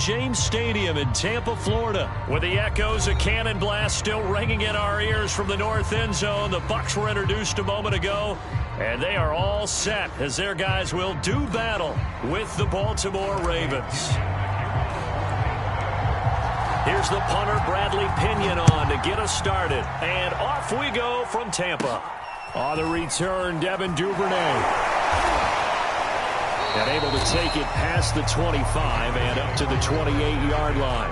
James Stadium in Tampa, Florida. With the echoes of cannon blast still ringing in our ears from the north end zone, the Bucs were introduced a moment ago, and they are all set as their guys will do battle with the Baltimore Ravens. Here's the punter, Bradley Pinion, on to get us started. And off we go from Tampa. On the return, Devin Duvernay. And able to take it past the 25 and up to the 28-yard line.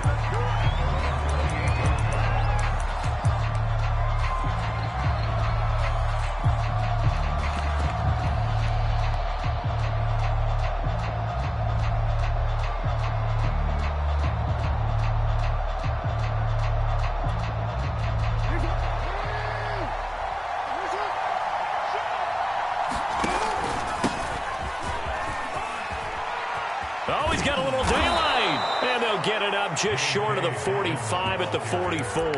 Oh, he's got a little daylight. And they'll get it up just short of the 45 at the 44.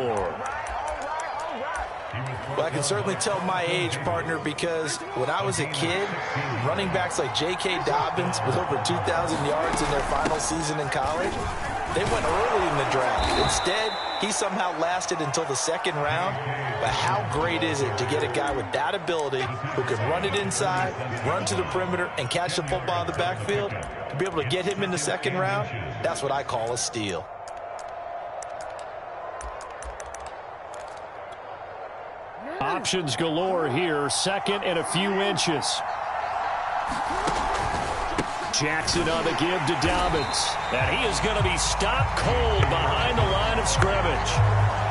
Well, I can certainly tell my age, partner, because when I was a kid, running backs like J.K. Dobbins with over 2,000 yards in their final season in college, they went early in the draft. Instead, he somehow lasted until the second round. But how great is it to get a guy with that ability who can run it inside, run to the perimeter, and catch the football in the backfield? To be able to get him in the second round, that's what I call a steal. Options galore here. Second and a few inches. Jackson on the give to Dobbins. And he is going to be stopped cold behind the line of scrimmage.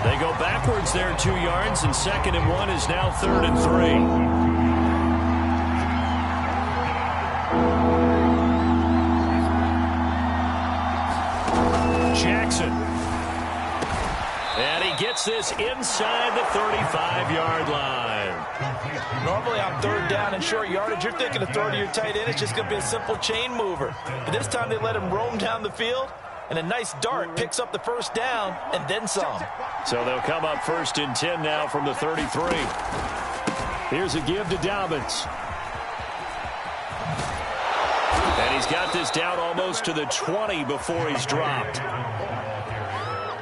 They go backwards there 2 yards, and 2nd and 1 is now 3rd and 3. Jackson. And he gets this inside the 35-yard line. Normally on 3rd down and short yardage, you're thinking of throw to your tight end. It's just going to be a simple chain mover. But this time they let him roam down the field, and a nice dart picks up the 1st down and then some. So they'll come up 1st and 10 now from the 33. Here's a give to Dobbins. And he's got this down almost to the 20 before he's dropped.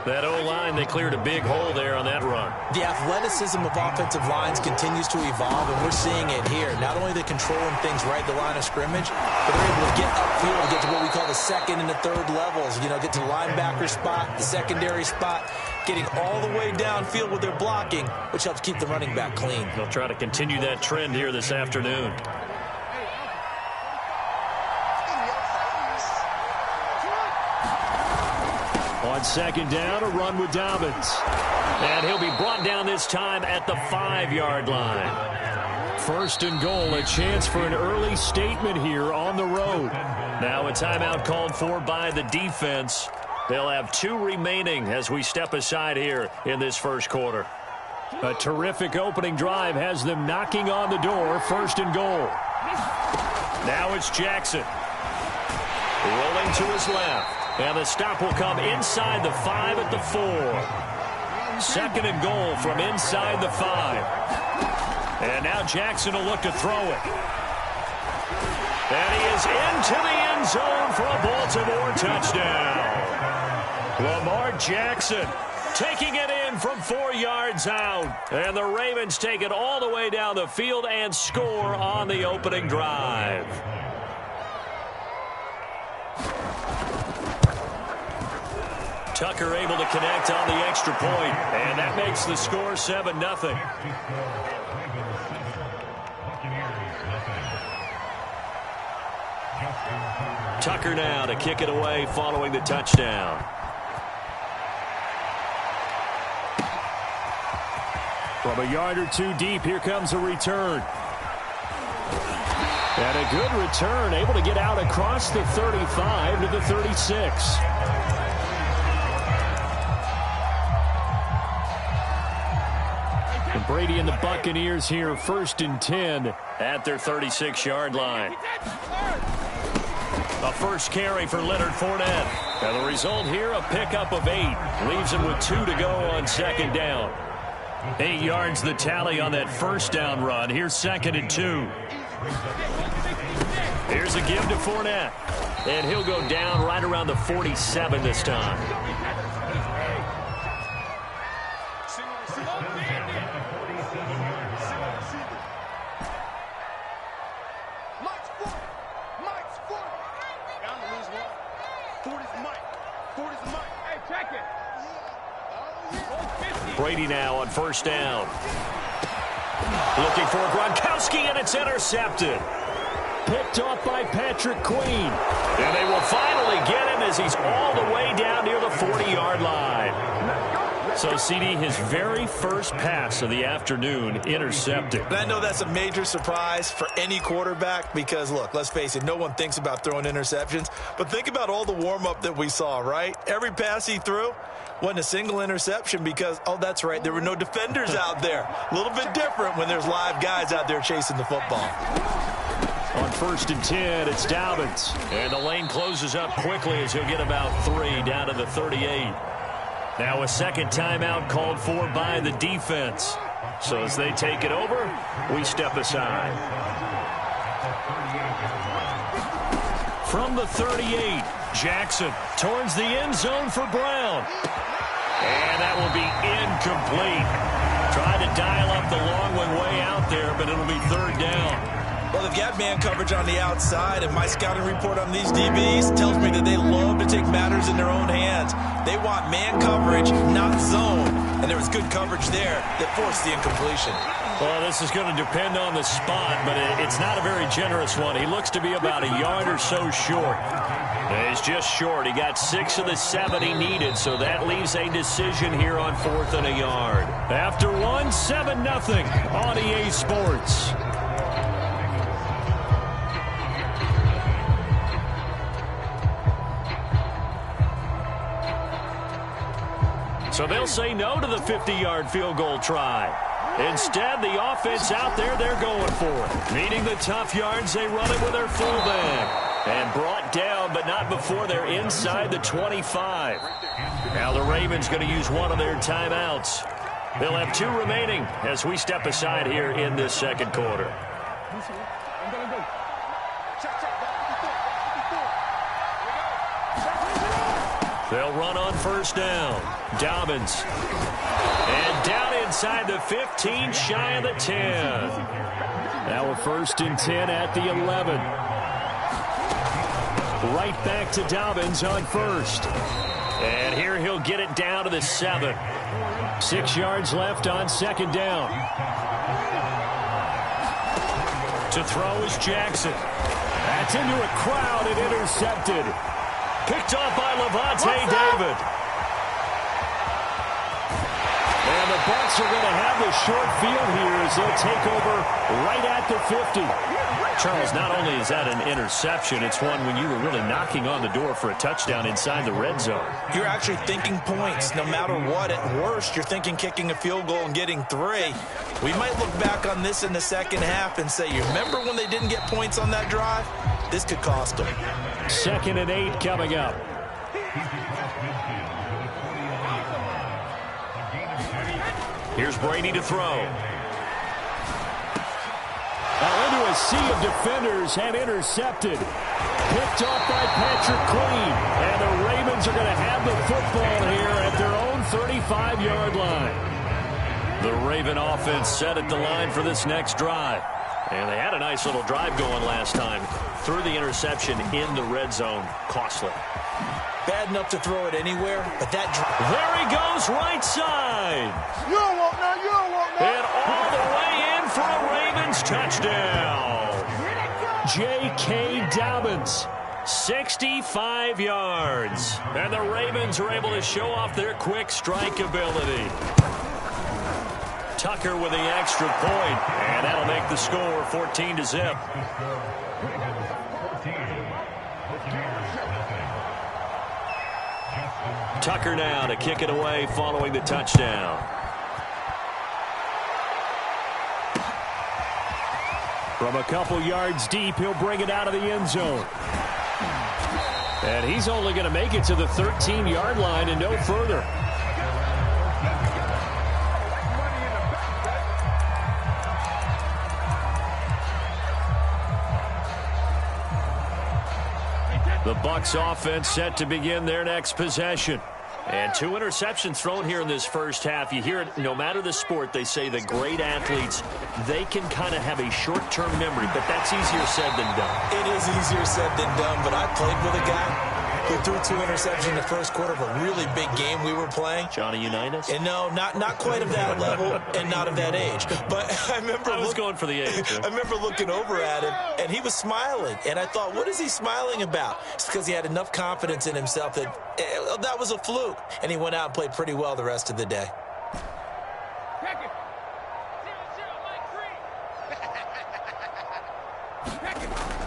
That O-line, they cleared a big hole there on that run. The athleticism of offensive lines continues to evolve, and we're seeing it here. Not only are they controlling things right at the line of scrimmage, but they're able to get upfield and get to what we call the 2nd and the 3rd levels. You know, get to the linebacker spot, the secondary spot, getting all the way downfield with their blocking, which helps keep the running back clean. They'll try to continue that trend here this afternoon. On 2nd down, a run with Dobbins. And he'll be brought down this time at the 5-yard line. 1st and goal, a chance for an early statement here on the road. Now a timeout called for by the defense. They'll have 2 remaining as we step aside here in this 1st quarter. A terrific opening drive has them knocking on the door. 1st and goal. Now it's Jackson. Rolling to his left. And the stop will come inside the 5 at the 4. 2nd and goal from inside the 5. And now Jackson will look to throw it. And he is into the end zone for a Baltimore touchdown. Lamar Jackson taking it in from 4 yards out. And the Ravens take it all the way down the field and score on the opening drive. Tucker able to connect on the extra point, and that makes the score 7-0. Tucker now to kick it away following the touchdown. From a yard or 2 deep, here comes a return. And a good return, able to get out across the 35 to the 36. Brady and the Buccaneers here, 1st and 10 at their 36-yard line. A first carry for Leonard Fournette. And the result here, a pickup of 8. Leaves him with 2 to go on 2nd down. 8 yards the tally on that 1st down run. Here's 2nd and 2. Here's a give to Fournette. And he'll go down right around the 47 this time. Brady now on first down. Looking for Gronkowski, and it's intercepted. Picked off by Patrick Queen. And they will finally get him as he's all the way down near the 40-yard line. So, CD, his very first pass of the afternoon intercepted. And I know that's a major surprise for any quarterback because, look, let's face it, no one thinks about throwing interceptions. But think about all the warm-up that we saw, right? Every pass he threw wasn't a single interception because, oh, that's right, there were no defenders out there. A little bit different when there's live guys out there chasing the football. On first and 10, it's Dobbins. And the lane closes up quickly as he'll get about 3 down to the 38. Now a second timeout called for by the defense. So as they take it over, we step aside. From the 38, Jackson towards the end zone for Brown. And that will be incomplete. Tried to dial up the long one way out there, but it'll be third down. Well, they've got man coverage on the outside, and my scouting report on these DBs tells me that they love to take matters in their own hands. They want man coverage, not zone. And there was good coverage there that forced the incompletion. Well, this is going to depend on the spot, but it's not a very generous one. He looks to be about a yard or so short. He's just short. He got 6 of the 7 he needed, so that leaves a decision here on 4th and a yard. After one, 7-0 on EA Sports. So they'll say no to the 50-yard field goal try. Instead, the offense out there, they're going for it. Needing the tough yards, they run it with their fullback. And brought down, but not before they're inside the 25. Now the Ravens going to use one of their timeouts. They'll have 2 remaining as we step aside here in this second quarter. They'll run on first down. Dobbins. And down inside the 15, shy of the 10. Now a first and 10 at the 11. Right back to Dobbins on first. And here he'll get it down to the 7. 6 yards left on second down. To throw is Jackson. That's into a crowd and intercepted. Picked off by Levante David. And the Bucs are going to have the short field here as they'll take over right at the 50. Charles, not only is that an interception, it's one when you were really knocking on the door for a touchdown inside the red zone. You're actually thinking points no matter what. At worst, you're thinking kicking a field goal and getting 3. We might look back on this in the second half and say, you remember when they didn't get points on that drive? This could cost them. 2nd and 8 coming up. Here's Brady to throw. Now into a sea of defenders and intercepted. Picked off by Patrick Queen. And the Ravens are going to have the football here at their own 35-yard line. The Raven offense set at the line for this next drive. And they had a nice little drive going last time. Threw the interception in the red zone. Costly. Bad enough to throw it anywhere, but that... There he goes, right side. You don't want that, you don't want that. And all the way in for a Ravens touchdown. J.K. Dobbins, 65 yards. And the Ravens are able to show off their quick strike ability. Tucker with the extra point, and that'll make the score 14-0. Tucker now to kick it away following the touchdown. From a couple yards deep, he'll bring it out of the end zone. And he's only going to make it to the 13-yard line and no further. The Bucs offense set to begin their next possession. And 2 interceptions thrown here in this first half. You hear it, no matter the sport, they say the great athletes, they can kind of have a short-term memory, but that's easier said than done. It is easier said than done, but I played with a guy who threw 2 interceptions in the first quarter of a really big game we were playing. Johnny Unitas? And no, not quite of that level and not of that age. But I remember I was going for the age. I remember looking over at him, and he was smiling. And I thought, what is he smiling about? It's because he had enough confidence in himself that that was a fluke. And he went out and played pretty well the rest of the day.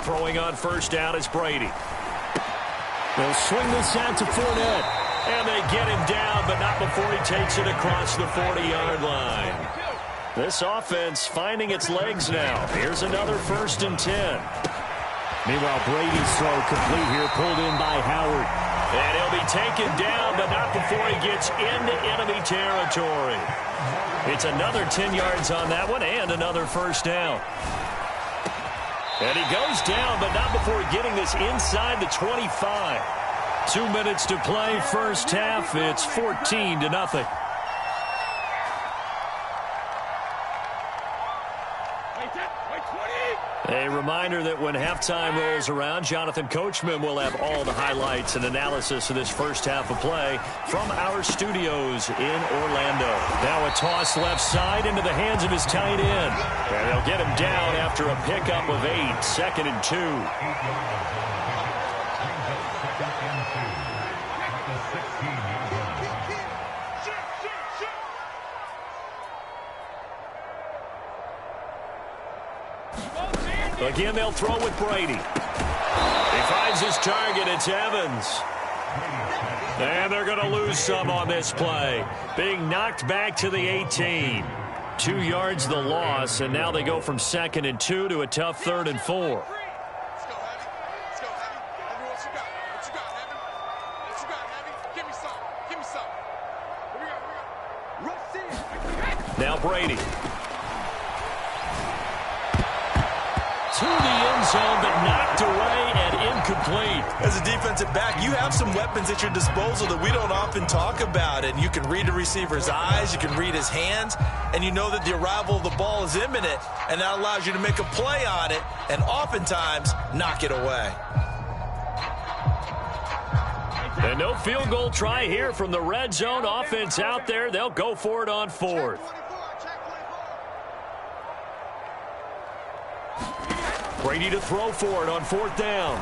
Throwing on first down is Brady. They'll swing this out to Fournette. And they get him down, but not before he takes it across the 40-yard line. This offense finding its legs now. Here's another 1st and 10. Meanwhile, Brady's throw complete here, pulled in by Howard. And he'll be taken down, but not before he gets into enemy territory. It's another 10 yards on that one and another 1st down. And he goes down, but not before getting this inside the 25. 2 minutes to play, first half. It's 14-0. A reminder that when halftime rolls around, Jonathan Coachman will have all the highlights and analysis of this first half of play from our studios in Orlando. Now a toss left side into the hands of his tight end. And they'll get him down after a pickup of 8, 2nd and 2. Again, they'll throw with Brady. He finds his target. It's Evans. And they're going to lose some on this play. Being knocked back to the 18. 2 yards the loss, and now they go from 2nd and 2 to a tough 3rd and 4. Now Brady. To the end zone, but knocked away and incomplete. As a defensive back, you have some weapons at your disposal that we don't often talk about. And you can read the receiver's eyes, you can read his hands, and you know that the arrival of the ball is imminent, and that allows you to make a play on it and oftentimes knock it away. And no field goal try here from the red zone. Offense out there. They'll go for it on 4th. Brady to throw for it on 4th down.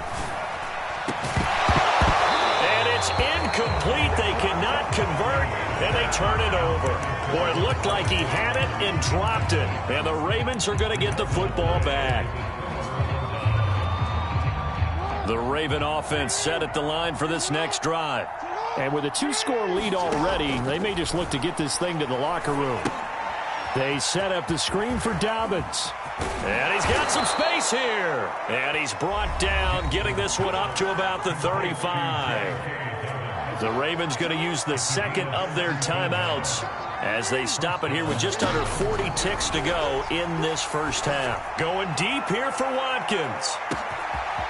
And it's incomplete. They cannot convert, and they turn it over. Boy, it looked like he had it and dropped it. And the Ravens are going to get the football back. The Raven offense set at the line for this next drive. And with a 2-score lead already, they may just look to get this thing to the locker room. They set up the screen for Dobbins. And he's got some space here. And he's brought down, getting this one up to about the 35. The Ravens going to use the 2nd of their timeouts as they stop it here with just under 40 ticks to go in this first half. Going deep here for Watkins.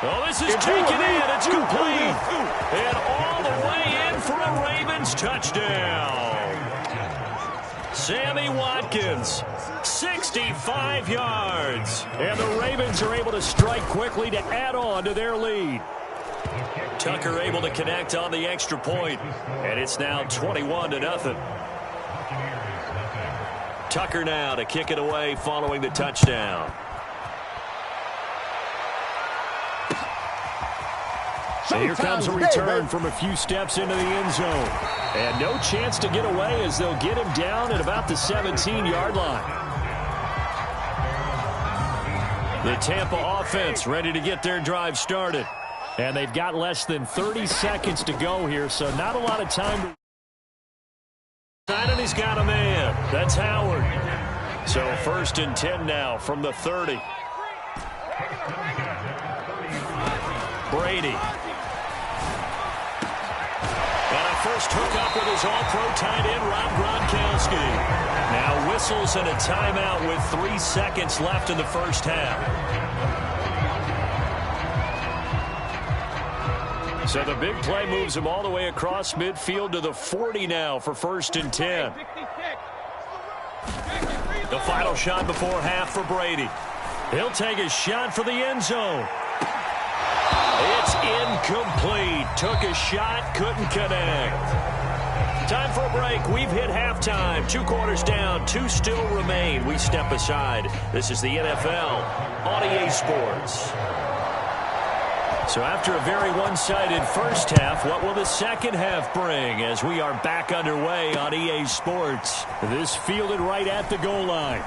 Oh, this is taken in. It's complete. And all the way in for a Ravens touchdown. Sammy Watkins, 65 yards. And the Ravens are able to strike quickly to add on to their lead. Tucker able to connect on the extra point, and it's now 21-0. Tucker now to kick it away following the touchdown. So here comes a return from a few steps into the end zone. And no chance to get away as they'll get him down at about the 17-yard line. The Tampa offense ready to get their drive started. And they've got less than 30 seconds to go here, so not a lot of time to... And he's got a man. That's Howard. So 1st and 10 now from the 30. Brady. First hookup with his all-pro tight end, Rob Gronkowski. Now whistles and a timeout with 3 seconds left in the first half. So the big play moves him all the way across midfield to the 40 now for 1st and 10. The final shot before half for Brady. He'll take a shot for the end zone. It's incomplete. Took a shot, couldn't connect. Time for a break. We've hit halftime. 2 quarters down, 2 still remain. We step aside. This is the NFL on EA Sports. So after a very one-sided first half, what will the second half bring as we are back underway on EA Sports? This fielded right at the goal line.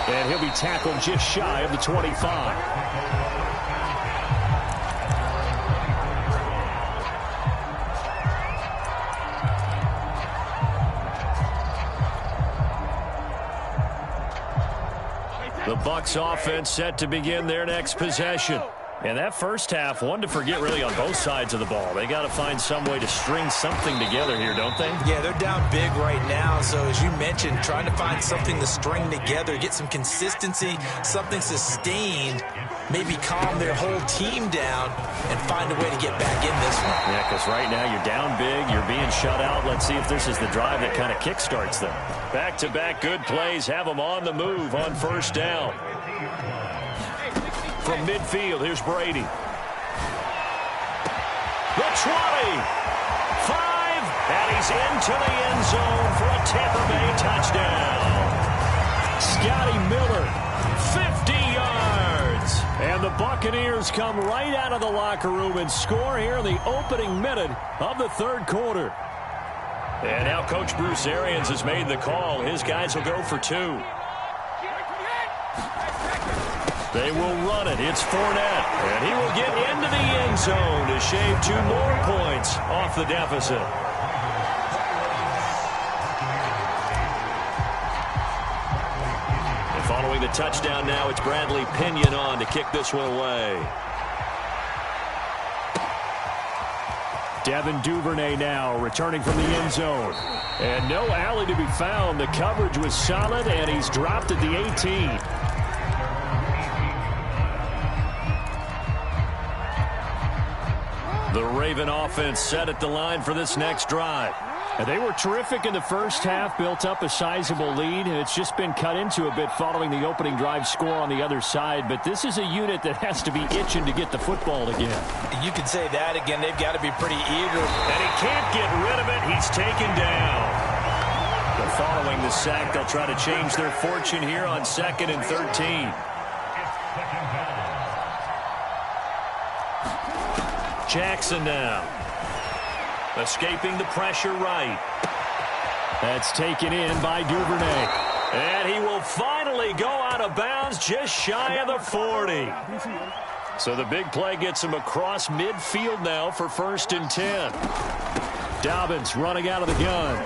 And he'll be tackled just shy of the 25. The Bucs offense set to begin their next possession. And that first half, one to forget really on both sides of the ball. They got to find some way to string something together here, don't they? Yeah, they're down big right now. So as you mentioned, trying to find something to string together, get some consistency, something sustained, maybe calm their whole team down and find a way to get back in this one. Yeah, because right now you're down big, you're being shut out. Let's see if this is the drive that kind of kickstarts them. Back-to-back good plays have them on the move on 1st down. From midfield, here's Brady. The 20. 5. And he's into the end zone for a Tampa Bay touchdown. Scotty Miller, 50 yards. And the Buccaneers come right out of the locker room and score here in the opening minute of the 3rd quarter. And now Coach Bruce Arians has made the call. His guys will go for 2. They will run it. It's Fournette. And he will get into the end zone to shave 2 more points off the deficit. And following the touchdown now, it's Bradley Pinion on to kick this one away. Devin Duvernay now returning from the end zone. And no alley to be found. The coverage was solid, and he's dropped at the 18. The Raven offense set at the line for this next drive. And they were terrific in the first half, built up a sizable lead, and it's just been cut into a bit following the opening drive score on the other side. But this is a unit that has to be itching to get the football again. You can say that again. They've got to be pretty eager. And he can't get rid of it. He's taken down. But following the sack, they'll try to change their fortune here on 2nd and 13. Jackson now. Escaping the pressure right. That's taken in by Duvernay. And he will finally go out of bounds just shy of the 40. So the big play gets him across midfield now for 1st and 10. Dobbins running out of the gun.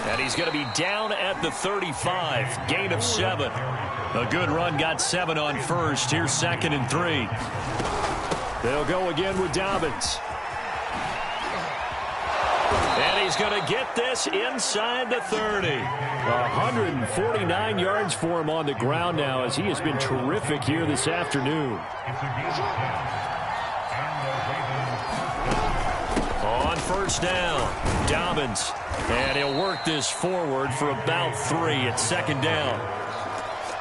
And he's going to be down at the 35. Gain of 7. A good run got 7 on 1st. Here's 2nd and 3. They'll go again with Dobbins. And he's going to get this inside the 30. 149 yards for him on the ground now as he has been terrific here this afternoon. On 1st down, Dobbins. And he'll work this forward for about 3 at 2nd down.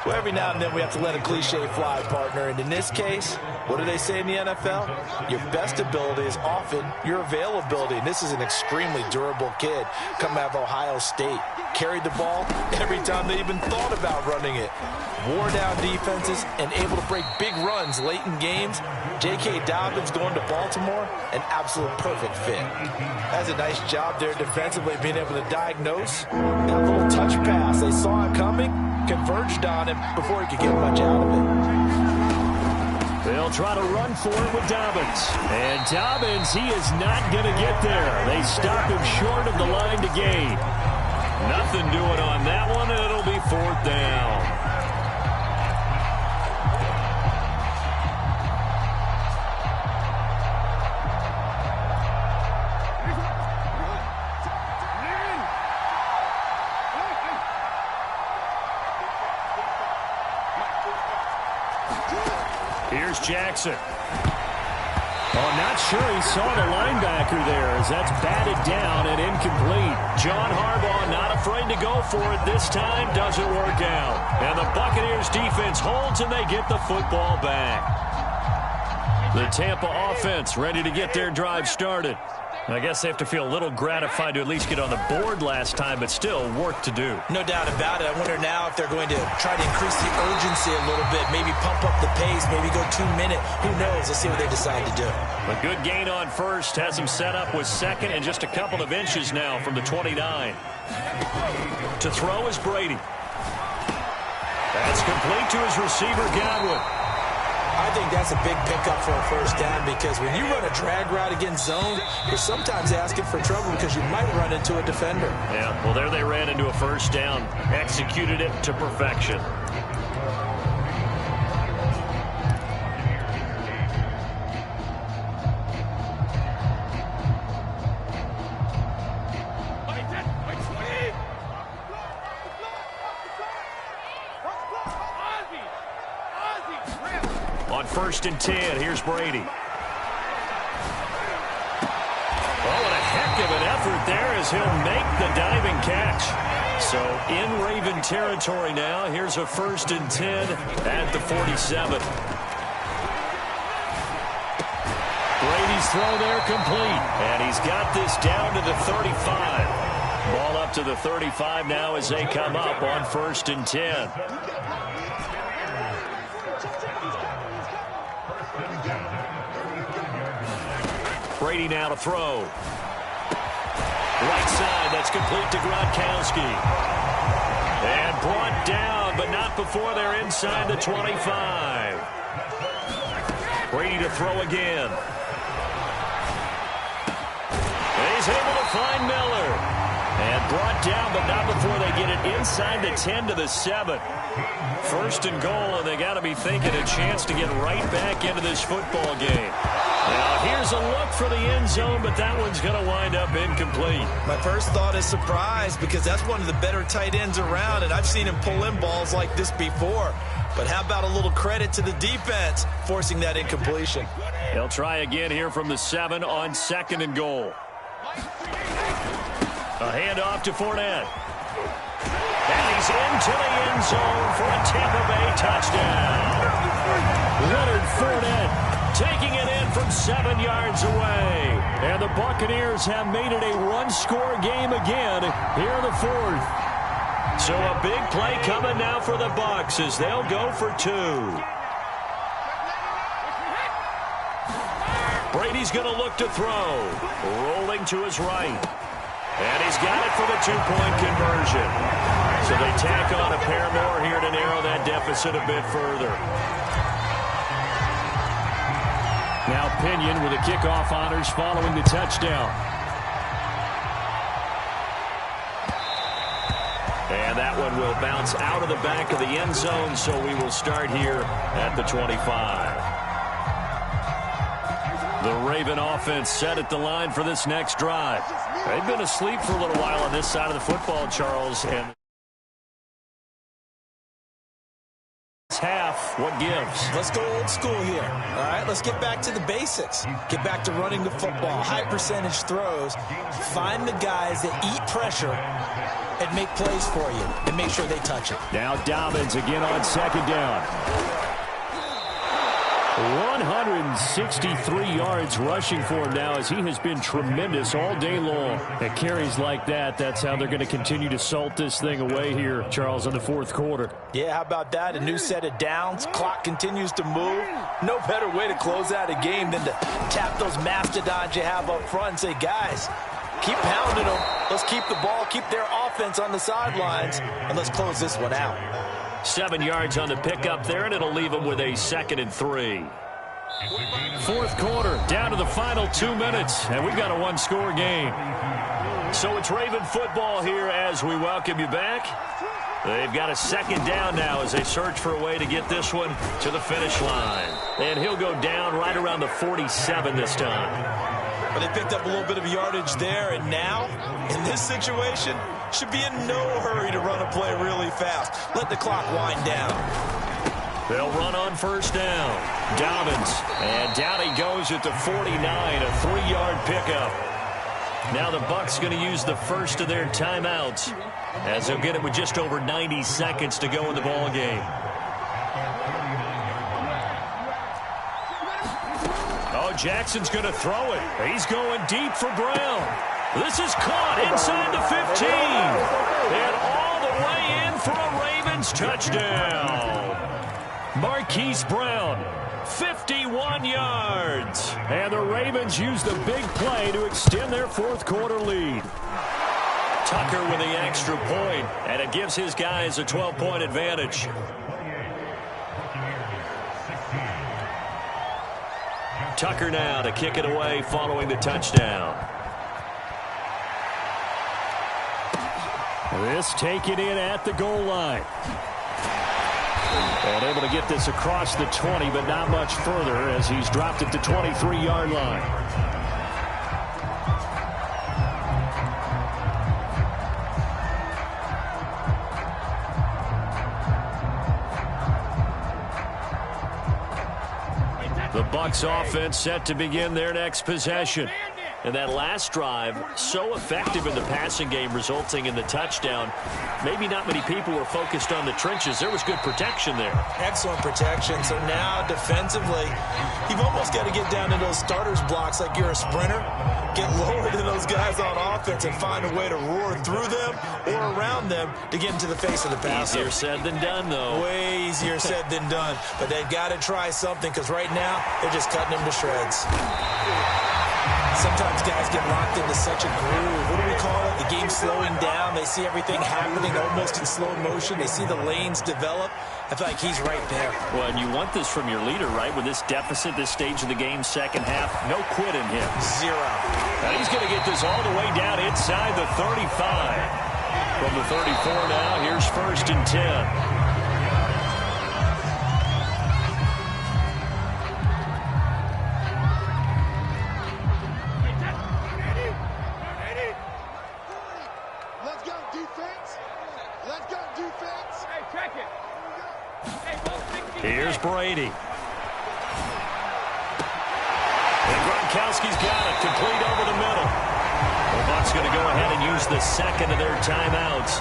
Well, every now and then we have to let a cliche fly, partner. And in this case, what do they say in the NFL? Your best ability is often your availability. And this is an extremely durable kid coming out of Ohio State. Carried the ball every time they even thought about running it. Wore down defenses and able to break big runs late in games. J.K. Dobbins going to Baltimore, an absolute perfect fit. That's a nice job there defensively, being able to diagnose that little touch pass. They saw it coming, converged on him before he could get much out of it. They'll try to run for it with Dobbins. And Dobbins, he is not going to get there. They stop him short of the line to gain. Nothing doing on that one, and it'll be 4th down. Here's Jackson. Oh, not sure he saw the linebacker there as that's batted down and incomplete. John Harbaugh not afraid to go for it this time. Doesn't work out. And the Buccaneers defense holds and they get the football back. The Tampa offense ready to get their drive started. I guess they have to feel a little gratified to at least get on the board last time, but still work to do. No doubt about it. I wonder now if they're going to try to increase the urgency a little bit, maybe pump up the pace, maybe go 2 minute. Who knows? Let's see what they decide to do. A good gain on first has him set up with second and just a couple of inches now from the 29. To throw is Brady. That's complete to his receiver, Godwin. I think that's a big pickup for a first down because when you run a drag route against zone, you're sometimes asking for trouble because you might run into a defender. Yeah, well, there they ran into a first down. Executed it to perfection. On 1st and 10, here's Brady. Oh, and a heck of an effort there as he'll make the diving catch. So in Raven territory now. Here's a 1st and 10 at the 47. Brady's throw there complete. And he's got this down to the 35. Ball up to the 35 now as they come up on 1st and 10. Brady now to throw. Right side, that's complete to Gronkowski. And brought down, but not before they're inside the 25. Brady to throw again. And he's able to find Miller. And brought down, but not before they get it inside the 10 to the 7. 1st and goal, and they got to be thinking a chance to get right back into this football game. Now, here's a look for the end zone, but that one's going to wind up incomplete. My first thought is surprise because that's one of the better tight ends around, and I've seen him pull in balls like this before. But how about a little credit to the defense forcing that incompletion? They'll try again here from the 7 on 2nd and goal. A handoff to Fournette. And he's into the end zone for a Tampa Bay touchdown. Leonard Fournette taking it in from 7 yards away. And the Buccaneers have made it a one-score game again here in the 4th. So a big play coming now for the Bucs as they'll go for 2. Brady's going to look to throw. Rolling to his right. And he's got it for the 2-point conversion. So they tack on a pair more here to narrow that deficit a bit further. Now Pinion with the kickoff honors following the touchdown. And that one will bounce out of the back of the end zone, so we will start here at the 25. The Raven offense set at the line for this next drive. They've been asleep for a little while on this side of the football, Charles. And half, what gives? Let's go old school here. All right, let's get back to the basics. Get back to running the football, high percentage throws. Find the guys that eat pressure and make plays for you and make sure they touch it. Now Dobbins again on 2nd down. 163 yards rushing for him now as he has been tremendous all day long. At carries like that, that's how they're going to continue to salt this thing away here, Charles, in the 4th quarter. Yeah, how about that? A new set of downs. Clock continues to move. No better way to close out a game than to tap those mastodons you have up front and say, guys, keep pounding them. Let's keep the ball, keep their offense on the sidelines, and let's close this one out. 7 yards on the pickup there, and it'll leave them with a 2nd and 3. 4th quarter, down to the final 2 minutes, and we've got a one-score game. So it's Raven football here as we welcome you back. They've got a 2nd down now as they search for a way to get this one to the finish line. And he'll go down right around the 47 this time. But they picked up a little bit of yardage there, and now, in this situation, should be in no hurry to run a play really fast. Let the clock wind down. They'll run on first down. Dobbins. And down he goes at the 49, a 3-yard pickup. Now the Bucs going to use the first of their timeouts as they'll get it with just over 90 seconds to go in the ball game. Oh, Jackson's going to throw it. He's going deep for Brown. This is caught inside the 15. And all the way in for a Ravens touchdown. Marquise Brown, 51 yards. And the Ravens use the big play to extend their fourth quarter lead. Tucker with the extra point, and it gives his guys a 12-point advantage. Tucker now to kick it away following the touchdown. This taken in at the goal line. And able to get this across the 20, but not much further as he's dropped at the 23-yard line. The Bucs offense set to begin their next possession. And that last drive, so effective in the passing game, resulting in the touchdown. Maybe not many people were focused on the trenches. There was good protection there. Excellent protection. So now defensively, you've almost got to get down to those starters blocks like you're a sprinter. Get lower than those guys on offense and find a way to roar through them or around them to get into the face of the passer. Easier said than done, though. Way easier said than done. But they've got to try something because right now they're just cutting them to shreds. Sometimes guys get locked into such a groove. What do we call it? The game's slowing down. They see everything happening almost in slow motion. They see the lanes develop. I feel like he's right there. Well, and you want this from your leader, right? With this deficit, this stage of the game, second half, no quit in him. Zero. And he's going to get this all the way down inside the 35. From the 34 now, here's 1st and 10. Here's Brady. And Gronkowski's got it, complete over the middle. The Bucs going to go ahead and use the second of their timeouts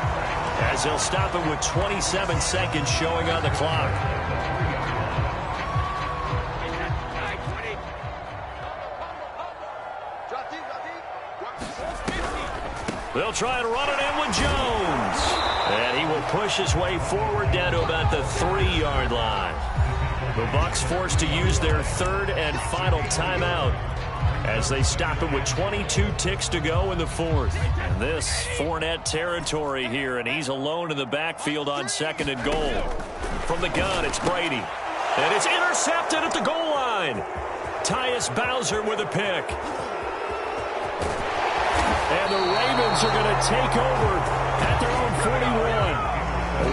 as they'll stop it with 27 seconds showing on the clock. They'll try and run it in with Jones. And he will push his way forward down to about the 3-yard line. The Bucs forced to use their third and final timeout as they stop it with 22 ticks to go in the fourth. And this Fournette territory here, and he's alone in the backfield on 2nd and goal. From the gun, it's Brady. And it's intercepted at the goal line. Tyus Bowser with a pick. And the Ravens are going to take over at their own 41.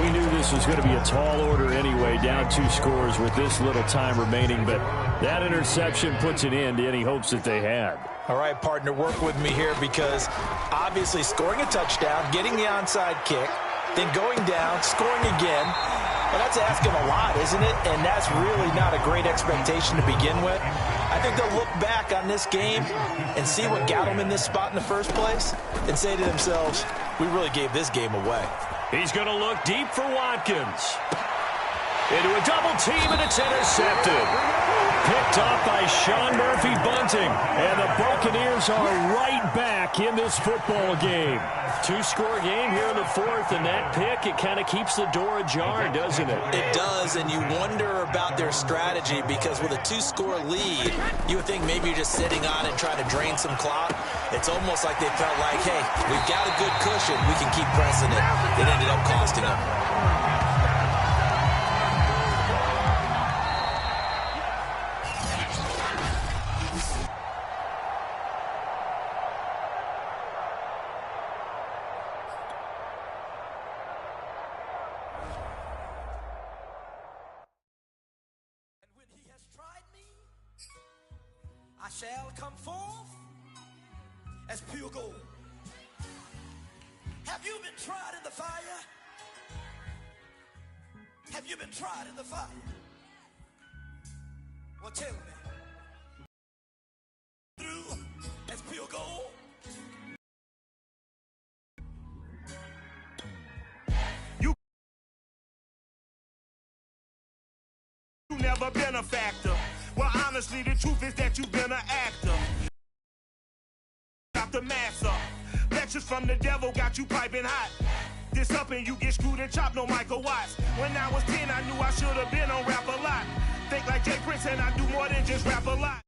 We knew this was going to be a tall order anyway, down 2 scores with this little time remaining, but that interception puts an end to any hopes that they had. All right, partner, work with me here because obviously scoring a touchdown, getting the onside kick, then going down, scoring again, well, that's asking a lot, isn't it? And that's really not a great expectation to begin with. I think they'll look back on this game and see what got them in this spot in the first place and say to themselves, we really gave this game away. He's going to look deep for Watkins. Into a double team, and it's intercepted. Picked up by Sean Murphy-Bunting. And the Buccaneers are right back in this football game. 2-score game here in the fourth, and that pick, it kind of keeps the door ajar, doesn't it? It does, and you wonder about their strategy because with a 2-score lead, you would think maybe you're just sitting on it trying to drain some clock. It's almost like they felt like, hey, we've got a good cushion. We can keep pressing it. It ended up costing them. I shall come forth as pure gold. Have you been tried in the fire? Have you been tried in the fire? Well, tell me. Through as pure gold. You never been a factor. Well, honestly, the truth is that you've been an actor. Got the mask up. Lectures from the devil got you piping hot. This up and you get screwed and chopped, no Michael Watts. When I was 10, I knew I should have been on rap a lot. Think like Jay Prince and I do more than just rap a lot.